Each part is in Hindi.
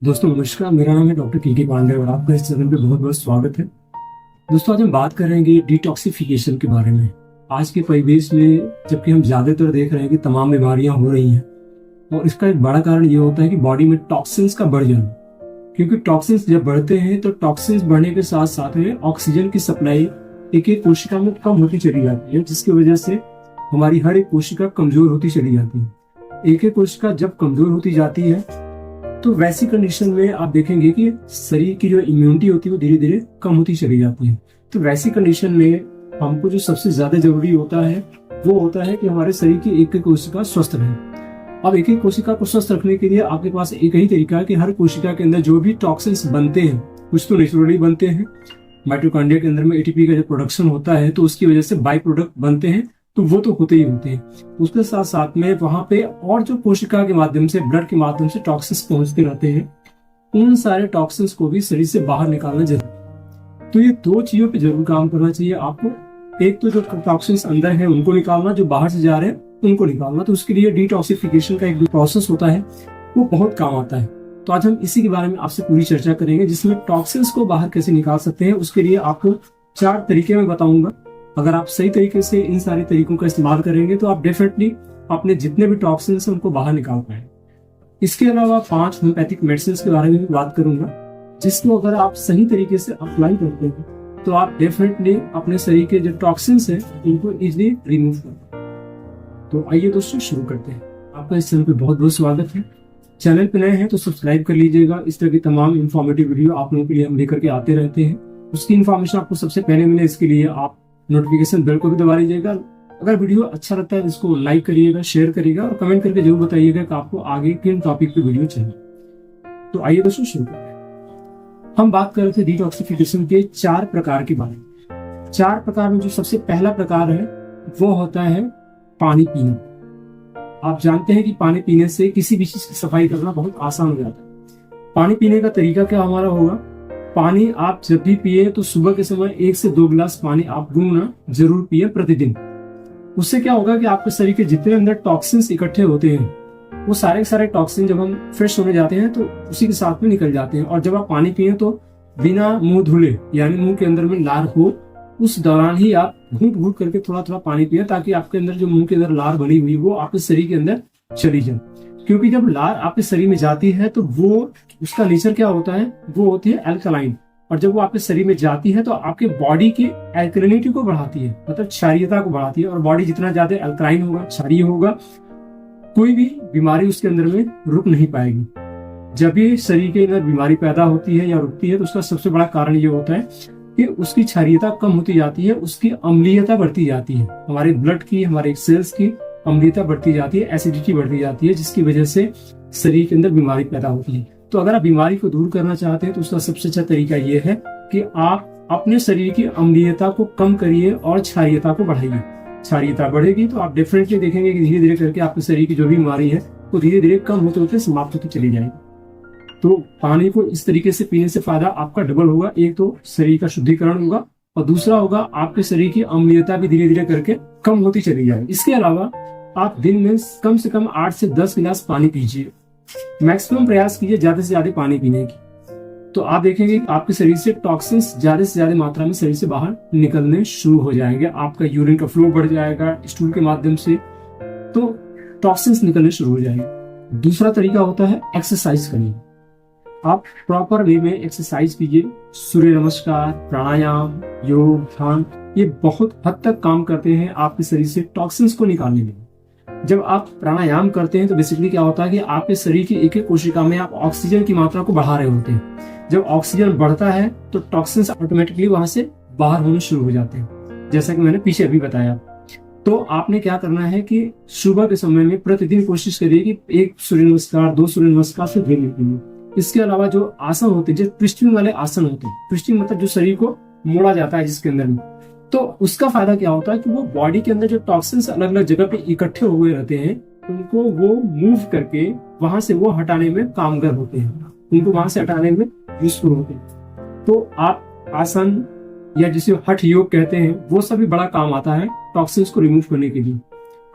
दोस्तों नमस्कार, मेरा नाम है डॉक्टर के पांडे और आपका इस चैनल पे बहुत बहुत स्वागत है। दोस्तों आज हम बात करेंगे डिटॉक्सिफिकेशन के बारे में। आज के परिवेश में जबकि हम ज्यादातर देख रहे हैं कि तमाम बीमारियां हो रही हैं और इसका एक बड़ा कारण ये होता है कि बॉडी में टॉक्सिन्स का बढ़ जाना। क्योंकि टॉक्सिन्स जब बढ़ते हैं तो टॉक्सिन्स बढ़ने के साथ साथ में ऑक्सीजन की सप्लाई एक एक कोशिका में कम होती चली जाती है, जिसकी वजह से हमारी हर एक कोशिका कमजोर होती चली जाती है। एक एक कोशिका जब कमजोर होती जाती है तो वैसी कंडीशन में आप देखेंगे कि शरीर की जो इम्यूनिटी होती है वो धीरे धीरे कम होती चली जाती है। तो वैसी कंडीशन में हमको जो सबसे ज्यादा जरूरी होता है वो होता है कि हमारे शरीर की एक एक कोशिका स्वस्थ रहे। अब एक एक कोशिका को स्वस्थ रखने के लिए आपके पास एक ही तरीका है कि हर कोशिका के अंदर जो भी टॉक्सिन्स बनते हैं, कुछ तो नेचुरली बनते हैं, माइटोकॉन्ड्रिया के अंदर में एटीपी का जो प्रोडक्शन होता है तो उसकी वजह से बाई प्रोडक्ट बनते हैं, तो वो तो होते ही होते हैं। उसके साथ साथ में वहां पे और जो कोशिका के माध्यम से, ब्लड के माध्यम से टॉक्सिन्स पहुंचते रहते हैं, उन सारे टॉक्सिन्स को भी शरीर से बाहर निकालना जरूरी है। तो ये दो चीजों पे जरूर काम करना चाहिए आपको। एक तो जो टॉक्सिन्स अंदर है उनको निकालना, जो बाहर से जा रहे हैं उनको निकालना। तो उसके लिए डिटॉक्सिफिकेशन का एक प्रोसेस होता है, वो बहुत काम आता है। तो आज हम इसी के बारे में आपसे पूरी चर्चा करेंगे, जिसमें टॉक्सिन्स को बाहर कैसे निकाल सकते हैं। उसके लिए आपको 4 तरीके में बताऊंगा। अगर आप सही तरीके से इन सारे तरीकों का इस्तेमाल करेंगे तो आप डेफिनेटली अपने जितने भी टॉक्सिन्स हैं उनको बाहर निकाल पाएंगे। इसके अलावा 5 होम्योपैथिक मेडिसिन के बारे में भी बात करूंगा, जिसको अगर आप सही तरीके से अप्लाई करते हैं तो आप डेफिनेटली अपने शरीर के जो टॉक्सिन्स हैं उनको इजिली रिमूव कर पाएंगे। तो आइए दोस्तों शुरू करते हैं। आपका इस चैनल पे बहुत बहुत स्वागत है। चैनल पे नए हैं तो सब्सक्राइब कर लीजिएगा। इस तरह की तमाम इन्फॉर्मेटिव वीडियो आप लोगों के लिए हम लेकर के आते रहते हैं। उसकी इन्फॉर्मेशन आपको सबसे पहले मिले, इसके लिए आप नोटिफिकेशन बेल को भी दबा लीजिएगा। अगर वीडियो अच्छा लगता है तो इसको लाइक करिएगा, शेयर करिएगा और कमेंट करके जरूर बताइएगा कि आपको आगे किन टॉपिक पे वीडियो चाहिए। तो आइए दोस्तों शुरू करते हैं। हम बात कर रहे थे डिटॉक्सिफिकेशन के 4 प्रकार के बारे में। 4 प्रकार में जो सबसे पहला प्रकार है वो होता है पानी पीना। आप जानते हैं कि पानी पीने से किसी भी चीज की सफाई करना बहुत आसान हो जाता है। पानी पीने का तरीका क्या हमारा होगा? पानी आप जब भी पिए तो सुबह के समय 1 से 2 गिलास पानी आप गुनगुना जरूर पिए प्रतिदिन। उससे क्या होगा कि आपके शरीर के जितने अंदर टॉक्सिन्स इकट्ठे होते हैं वो सारे सारे टॉक्सिन जब हम फ्रेश होने जाते हैं तो उसी के साथ में निकल जाते हैं। और जब आप पानी पिए तो बिना मुंह धुले, यानी मुंह के अंदर में लार हो, उस दौरान ही आप घूंट घूंट करके थोड़ा थोड़ा पानी पिए, ताकि आपके अंदर जो मुंह के अंदर लार बनी हुई वो आपके शरीर के अंदर चली जाए। क्योंकि जब लार आपके शरीर में जाती है तो वो, उसका नेचर क्या होता है, वो होती है अल्कलाइन। और जब वो आपके शरीर में जाती है तो आपके बॉडी की अल्कलिनिटी को बढ़ाती है, मतलब क्षारीयता को बढ़ाती है। और बॉडी जितना ज्यादा अल्कलाइन होगा, क्षारीय होगा, कोई भी बीमारी उसके अंदर में रुक नहीं पाएगी। जब भी शरीर के अंदर बीमारी पैदा होती है या रुकती है तो उसका सबसे बड़ा कारण ये होता है कि उसकी क्षारीयता कम होती जाती है, उसकी अम्लीयता बढ़ती जाती है। हमारे ब्लड की, हमारे सेल्स की अम्लीयता बढ़ती जाती है, एसिडिटी बढ़ती जाती है, जिसकी वजह से शरीर के अंदर बीमारी पैदा होती है। तो अगर आप बीमारी को दूर करना चाहते हैं तो उसका सबसे अच्छा तरीका यह है कि आप अपने शरीर की अम्लीयता को कम करिए और क्षारीयता को बढ़ाइए। क्षारीयता बढ़ेगी तो आप डेफिनेटली देखेंगे कि धीरे धीरे करके आपके शरीर की जो भी बीमारी है वो धीरे धीरे कम होते होते समाप्त होती चली जाएगी। तो पानी को इस तरीके से पीने से फायदा आपका डबल होगा। एक तो शरीर का शुद्धिकरण होगा और दूसरा होगा आपके शरीर की अम्लीयता भी धीरे धीरे करके कम होती चली जाएगी। इसके अलावा आप दिन में कम से कम 8 से 10 गिलास पानी पीजिए। मैक्सिमम प्रयास कीजिए ज्यादा से ज्यादा पानी पीने की। तो आप देखेंगे कि आपके शरीर से टॉक्सिन्स ज्यादा से ज्यादा मात्रा में शरीर से बाहर निकलने शुरू हो जाएंगे। आपका यूरिन का फ्लो बढ़ जाएगा स्टूल के माध्यम से, तो टॉक्सिन्स निकलने शुरू हो जाएंगे। दूसरा तरीका होता है एक्सरसाइज करने। आप प्रॉपर वे में एक्सरसाइज कीजिए। सूर्य नमस्कार, प्राणायाम, योग, ध्यान, ये बहुत हद तक काम करते हैं आपके शरीर से टॉक्सिन्स को निकालने में। जब आप प्राणायाम करते हैं तो बेसिकली क्या होता है कि आपके शरीर की एक एक कोशिका में आप ऑक्सीजन की मात्रा को बढ़ा रहे होते हैं। जब ऑक्सीजन बढ़ता है तो टॉक्सिन्स ऑटोमेटिकली वहां से बाहर होने शुरू हो जाते हैं, जैसा कि मैंने पीछे अभी बताया। तो आपने क्या करना है कि सुबह के समय में प्रतिदिन कोशिश करिए कि 1 सूर्य नमस्कार, 2 सूर्य नमस्कार से दिन निकलिए। इसके अलावा जो आसन होते हैं, जो ट्विस्टिंग वाले आसन होते हैं, ट्विस्टिंग मतलब जो शरीर को मोड़ा जाता है जिसके अंदर में, तो उसका फायदा क्या होता है कि वो बॉडी के अंदर जो टॉक्सिन्स अलग अलग जगह पे इकट्ठे हुए रहते हैं उनको वो मूव करके वहां से वो हटाने में कामगर होते हैं, उनको वहां से हटाने में यूजफुल होते हैं। तो आप आसन या जिसे हठ योग कहते हैं वो सभी बड़ा काम आता है टॉक्सिन्स को रिमूव करने के लिए।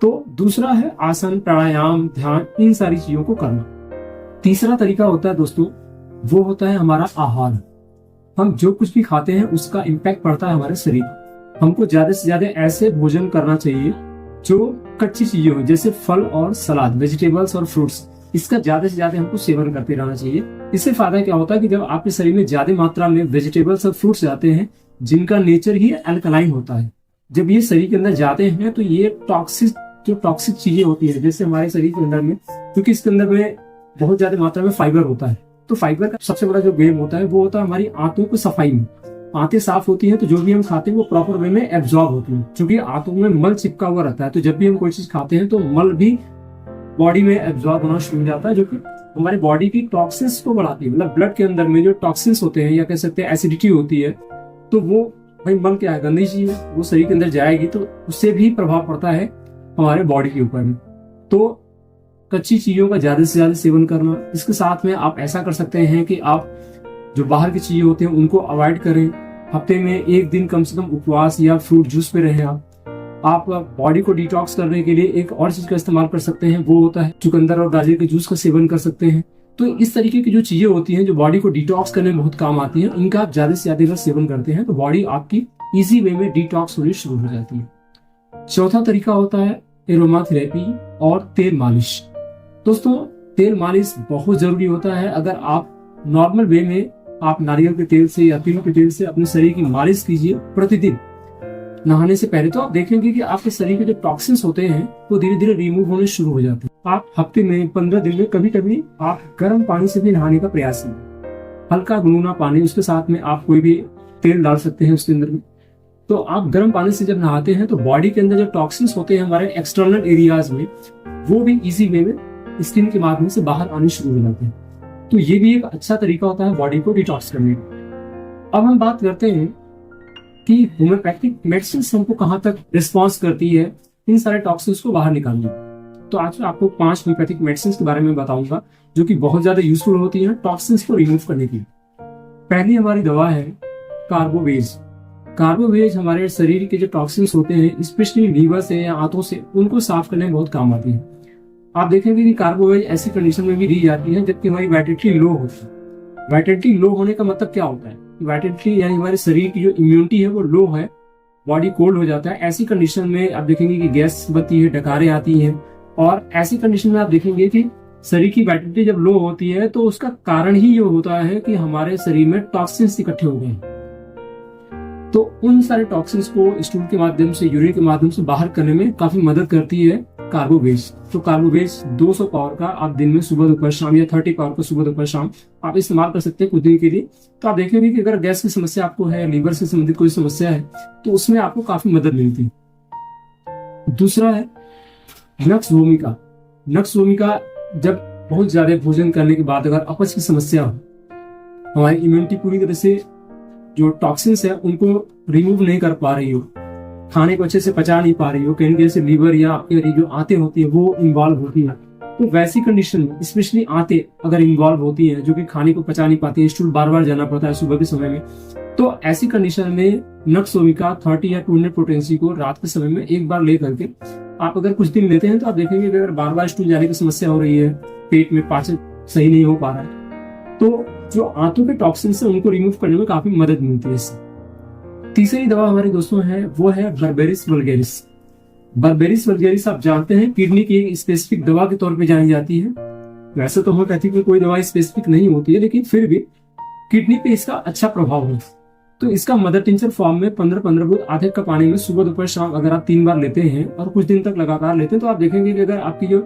तो दूसरा है आसन, प्राणायाम, ध्यान, इन सारी चीजों को करना। तीसरा तरीका होता है दोस्तों वो होता है हमारा आहार। हम जो कुछ भी खाते हैं उसका इम्पैक्ट पड़ता है हमारे शरीर पर। हमको ज्यादा से ज्यादा ऐसे भोजन करना चाहिए जो कच्ची चीजें हो, जैसे फल और सलाद, वेजिटेबल्स और फ्रूट्स, इसका ज्यादा से ज्यादा हमको सेवन करते रहना चाहिए। इससे फायदा क्या होता है कि जब आपके शरीर में ज्यादा मात्रा में वेजिटेबल्स और फ्रूट्स जाते हैं जिनका नेचर ही अल्कलाइन होता है, जब ये शरीर के अंदर जाते हैं तो ये टॉक्सिक चीजें होती है, जैसे हमारे शरीर के अंदर में, क्योंकि इसके अंदर में बहुत ज्यादा मात्रा में फाइबर होता है, तो फाइबर का सबसे बड़ा जो गेम होता है वो होता है हमारी आंतों की सफाई में। आंतें साफ होती हैं तो जो भी हम खाते हैं वो प्रॉपर वे में एब्जॉर्ब होती है, क्योंकि आंतों में मल चिपका हुआ रहता है। तो जब भी हम कोई चीज खाते हैं तो मल भी बॉडी में एब्जॉर्ब होना शुरू हो जाता है, जो कि हमारी बॉडी की टॉक्सिन्स को बढ़ाती है। मतलब ब्लड के अंदर में जो टॉक्सिन्स होते हैं या कह सकते हैं एसिडिटी होती है, तो वो भाई मल क्या है, गंदी चीज है, वो शरीर के अंदर जाएगी तो उससे भी प्रभाव पड़ता है हमारे बॉडी के ऊपर में। तो कच्ची चीजों का ज्यादा से ज्यादा सेवन करना, इसके साथ में आप ऐसा कर सकते हैं कि आप जो बाहर की चीजें होती हैं उनको अवॉइड करें। हफ्ते में एक दिन कम से कम उपवास या फ्रूट जूस पे रहें। आप बॉडी को डिटॉक्स करने के लिए एक और चीज का इस्तेमाल कर सकते हैं, वो होता है चुकंदर और गाजर के जूस का सेवन कर सकते हैं। तो इस तरीके की जो चीजें होती हैं जो बॉडी को डिटॉक्स करने में बहुत काम आती हैं, इनका आप ज्यादा से ज्यादा अगर सेवन करते हैं तो बॉडी आपकी इजी वे में डिटॉक्स होनी शुरू हो जाती है। चौथा तरीका होता है एरोमा थेरेपी और तेल मालिश। दोस्तों, तेल मालिश बहुत जरूरी होता है। अगर आप नॉर्मल वे में आप नारियल के तेल से या तिल के तेल से अपने शरीर की मालिश कीजिए प्रतिदिन नहाने से पहले, तो आप देखेंगे कि आपके शरीर के जो टॉक्सिन्स होते हैं वो धीरे धीरे रिमूव होने शुरू हो जाते हैं। आप हफ्ते में 15 दिन में कभी कभी आप गर्म पानी से भी नहाने का प्रयास करें। हल्का गुनगुना पानी, उसके साथ में आप कोई भी तेल डाल सकते हैं उसके अंदर में। तो आप गर्म पानी से जब नहाते हैं तो बॉडी के अंदर जो टॉक्सिन्स होते हैं हमारे एक्सटर्नल एरियाज में, वो भी इजी वे में स्किन के माध्यम से बाहर आने शुरू हो जाते हैं। तो ये भी एक अच्छा तरीका होता है बॉडी को डिटॉक्स करने का। अब हम बात करते हैं कि होम्योपैथिक मेडिसिन हमको कहाँ तक रिस्पॉन्स करती है इन सारे टॉक्सिन्स को बाहर निकालने। तो आज मैं आपको 5 होम्योपैथिक मेडिसिन के बारे में बताऊंगा जो कि बहुत ज्यादा यूजफुल होती है टॉक्सिन्स को रिमूव करने की। पहली हमारी दवा है कार्बोवेज। कार्बोवेज हमारे शरीर के जो टॉक्सिन्स होते हैं, स्पेशली लीवर से या आंतों से, उनको साफ करने में बहुत काम आती है। आप देखेंगे कि कार्बोवेज ऐसी कंडीशन में भी दी जाती है जबकि हमारी वाइटलिटी लो होती है। वाइटलिटी लो होने का मतलब क्या होता है? वाइटलिटी यानी हमारे शरीर की जो इम्यूनिटी है वो लो है, बॉडी कोल्ड हो जाता है। ऐसी कंडीशन में आप देखेंगे कि गैस बनती है, डकारें आती हैं, और ऐसी कंडीशन में आप देखेंगे कि शरीर की वाइटलिटी जब लो होती है तो उसका कारण ही ये होता है कि हमारे शरीर में टॉक्सिन्स इकट्ठे हो गए हैं। तो उन सारे टॉक्सिन्स को स्टूल के माध्यम से, यूरिन के माध्यम से बाहर करने में काफी मदद करती है कार्बोवेज। तो कार्बोवेज 200 पावर का आप दिन में सुबह दोपहर शाम, या 30 पावर का सुबह दोपहर शाम आप इस्तेमाल कर सकते हैं कुछ दिन के लिए। तो आप देखेंगे कि अगर गैस की समस्या आपको है, लीवर से संबंधित कोई समस्या है, तो उसमें आपको काफी मदद मिलती है। दूसरा है नक्स भूमिका। नक्स भूमिका, जब बहुत ज्यादा भोजन करने के बाद अगर अपच की समस्या हो, हमारी इम्यूनिटी पूरी तरह से जो टॉक्सिन्स है उनको रिमूव नहीं कर पा रही हो, खाने को अच्छे से पचा नहीं पा रही हो, कहीं जैसे लीवर या आपकी जो आंतें होती है वो इन्वॉल्व होती है, तो वैसी कंडीशन में स्पेशली आंतें अगर इन्वॉल्व होती है जो कि खाने को पचा नहीं पाती है, स्टूल बार बार जाना पड़ता है सुबह के समय में, तो ऐसी कंडीशन में नक्स भूमिका 30 या 200 पोटेंसी को रात के समय में एक बार ले करके आप अगर कुछ दिन लेते हैं तो आप देखेंगे कि अगर बार बार स्टूल जाने की समस्या हो रही है, पेट में पाचन सही नहीं हो पा रहा है, तो जो आंतों के टॉक्सिन्स है उनको रिमूव करने में काफी मदद मिलती है इससे। तीसरी दवा हमारे दोस्तों है वो है बर्बेरिस वल्गेरिस। बर्बेरिस वल्गेरिस आप जानते हैं किडनी की एक स्पेसिफिक दवा के तौर पे जानी जाती है। वैसे तो होम्योपैथिक में कोई दवा स्पेसिफिक नहीं होती है, लेकिन फिर भी किडनी पे इसका अच्छा प्रभाव है। तो इसका मदर टिंचर फॉर्म में 15-15 बूंद आधे कप पानी में सुबह दोपहर शाम अगर आप 3 बार लेते हैं और कुछ दिन तक लगातार लेते हैं, तो आप देखेंगे कि अगर आपकी जो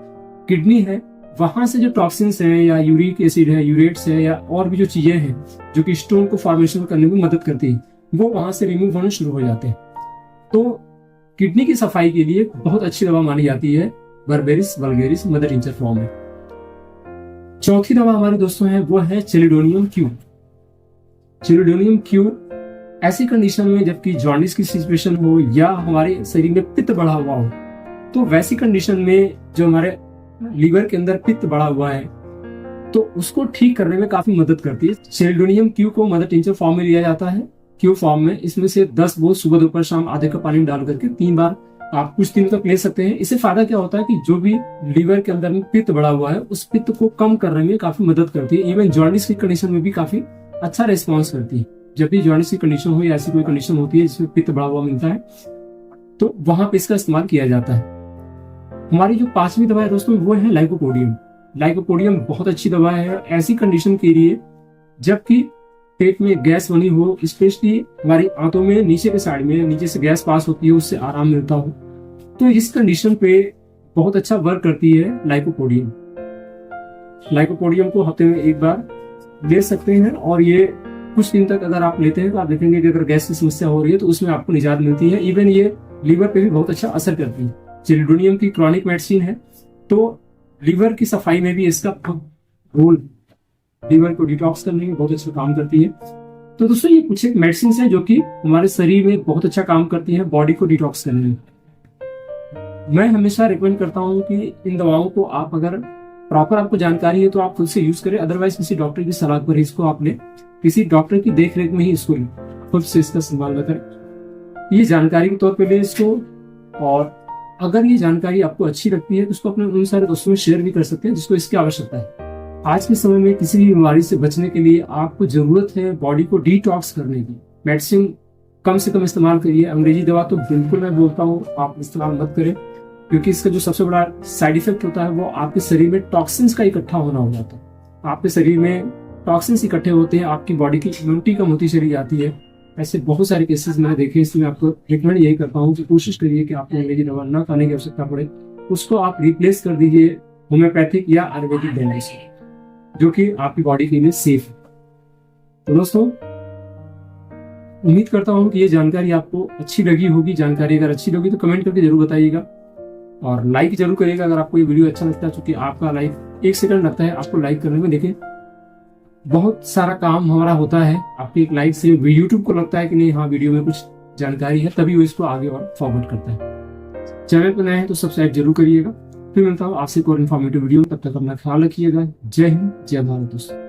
किडनी है वहां से जो टॉक्सिन्स हैं या यूरिक एसिड है, यूरेट्स है, या और भी जो चीजें हैं जो कि स्टोन को फॉर्मेशन करने में मदद करती है, वो वहां से रिमूव होने शुरू हो जाते हैं। तो किडनी की सफाई के लिए बहुत अच्छी दवा मानी जाती है berberis vulgaris mother tincture form में। चौथी दवा हमारे दोस्तों है वो है चेलिडोनियम क्यू। चेलिडोनियम क्यू ऐसी कंडीशन में जबकि जॉन्डिस की सिचुएशन हो या हमारे शरीर में पित्त बढ़ा हुआ हो, तो वैसी कंडीशन में जो हमारे लीवर के अंदर पित्त बढ़ा हुआ है तो उसको ठीक करने में काफी मदद करती है। चेलिडोनियम क्यू को मदर टिंचर फॉर्म में लिया जाता है, क्यू फॉर्म में। इसमें से 10 बूंद सुबह दोपहर शाम आधे कप पानी में डाल करके 3 बार आप कुछ दिनों तक ले सकते हैं। इससे फायदा क्या होता है कि जो भी लीवर के अंदर में पित्त बढ़ा हुआ है उस पित्त को कम करने में काफी मदद करती है। इवन जॉन्डिस की कंडीशन में भी काफी अच्छा रिस्पॉन्स करती है। जब भी जॉन्डिस की कंडीशन हो या ऐसी कोई कंडीशन होती है जिसमें पित्त बढ़ा हुआ मिलता है तो वहां पे इसका इस्तेमाल किया जाता है। हमारी जो 5वीं दवा है दोस्तों वो है लाइकोपोडियम। लाइकोपोडियम बहुत अच्छी दवा है ऐसी कंडीशन के लिए जबकि पेट में गैस बनी हो, स्पेशली हमारी आंतों में नीचे के साइड में नीचे से गैस पास होती है, उससे आराम मिलता हो, तो इस कंडीशन पे बहुत अच्छा वर्क करती है लाइकोपोडियम। लाइकोपोडियम को हफ्ते में एक बार ले सकते हैं और ये कुछ दिन तक अगर आप लेते हैं तो आप देखेंगे कि अगर गैस की समस्या हो रही है तो उसमें आपको निजात मिलती है। इवन ये लीवर पे भी बहुत अच्छा असर करती है। चिल्ड्रोनियम की क्रॉनिक मेडिसिन है तो लीवर की सफाई में भी इसका रोल, लीवर को डिटॉक्स करने में बहुत अच्छा काम करती है। तो दोस्तों ये कुछ एक मेडिसिन है जो कि हमारे शरीर में बहुत अच्छा काम करती है बॉडी को डिटॉक्स करने में। मैं हमेशा रिकमेंड करता हूँ कि इन दवाओं को आप अगर प्रॉपर आपको जानकारी है तो आप खुद से यूज करें, अदरवाइज किसी डॉक्टर की सलाह पर इसको आप लें, किसी डॉक्टर की देख रेख में ही इसको लें, खुद से इसका इस्तेमाल न करें। ये जानकारी के तौर पर लें इसको, और अगर ये जानकारी आपको अच्छी लगती है तो उसको अपने उन सारे दोस्तों में शेयर भी कर सकते हैं जिसको इसकी आवश्यकता है। आज के समय में किसी भी बीमारी से बचने के लिए आपको जरूरत है बॉडी को डिटॉक्स करने की। मेडिसिन कम से कम इस्तेमाल करिए। अंग्रेजी दवा तो बिल्कुल मैं बोलता हूँ आप इस्तेमाल मत करें, क्योंकि इसका जो सबसे बड़ा साइड इफेक्ट होता है वो आपके शरीर में टॉक्सिन्स का इकट्ठा होना हो जाता है। आपके शरीर में टॉक्सिन्स इकट्ठे होते हैं, आपकी बॉडी की इम्यूनिटी कम होती चली जाती है। ऐसे बहुत सारे केसेस मैंने देखे, इसलिए आपको रिकमेंड यही करता हूँ कि कोशिश करिए कि आपको अंग्रेजी दवा न खाने की आवश्यकता पड़े, उसको आप रिप्लेस कर दीजिए होम्योपैथिक या आयुर्वेदिक दवाई से, जो कि आपकी बॉडी के लिए सेफ है। तो दोस्तों उम्मीद करता हूं कि ये जानकारी आपको अच्छी लगी होगी। जानकारी अगर अच्छी लगी तो कमेंट करके जरूर बताइएगा और लाइक जरूर करिएगा अगर आपको ये वीडियो अच्छा लगता है, क्योंकि आपका लाइक 1 सेकंड लगता है आपको लाइक करने में। देखिए बहुत सारा काम हमारा होता है, आपके एक लाइक से यूट्यूब को लगता है कि नहीं हाँ वीडियो में कुछ जानकारी है, तभी वो इसको आगे और फॉरवर्ड करता है। चैनल पर नए हैं तो सब्सक्राइब जरूर करिएगा। फिर मिलता हूँ आपसे कोई इन्फॉर्मेटिव वीडियो, तब तक अपना ख्याल रखिएगा। जय हिंद, जय भारत दोस्तों।